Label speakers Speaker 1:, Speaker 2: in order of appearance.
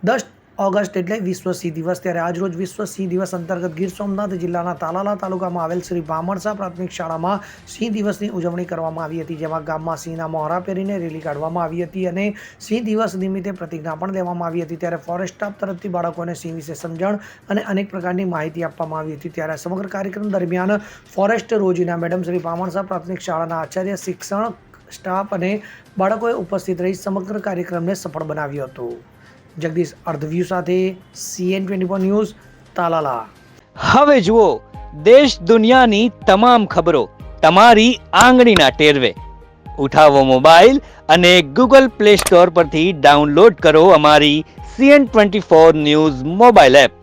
Speaker 1: 10 August એટલે વિશ્વ સિંહ દિવસ। ત્યારે આજરોજ વિશ્વ સિંહ દિવસ અંતર્ગત ગીર સોમનાથ જિલ્લાના તાલાલા તાલુકામાં આવેલ શ્રી ભામણસા પ્રાથમિક શાળામાં સિંહ દિવસની ઉજવણી કરવામાં આવી હતી, જેમાં ગામમાં સિંહના મોહરા પહેરીને રેલી કાઢવામાં આવી હતી અને સિંહ દિવસ નિમિત્તે પ્રતિજ્ઞા પણ લેવામાં આવી હતી। ત્યારે ફોરેસ્ટ સ્ટાફ તરફથી બાળકોને સિંહ વિશે સમજણ અને અનેક પ્રકારની માહિતી આપવામાં આવી હતી। ત્યારે સમગ્ર કાર્યક્રમ દરમિયાન ફોરેસ્ટ રોજીના મેડમ શ્રી ભામણસા પ્રાથમિક શાળાના આચાર્ય, શિક્ષણ સ્ટાફ અને બાળકોએ ઉપસ્થિત રહી સમગ્ર કાર્યક્રમને સફળ બનાવ્યો હતો। જગદીશ અર્ધવ્યૂહ સાથે CN24 ન્યૂઝ, તાલાલા।
Speaker 2: હવે જુઓ દેશ દુનિયાની તમામ ખબરો તમારી આંગળીના ટેરવે। ઉઠાવો મોબાઈલ અને ગૂગલ પ્લે સ્ટોર પરથી ડાઉનલોડ કરો અમારી CN24 ન્યૂઝ મોબાઈલ એપ।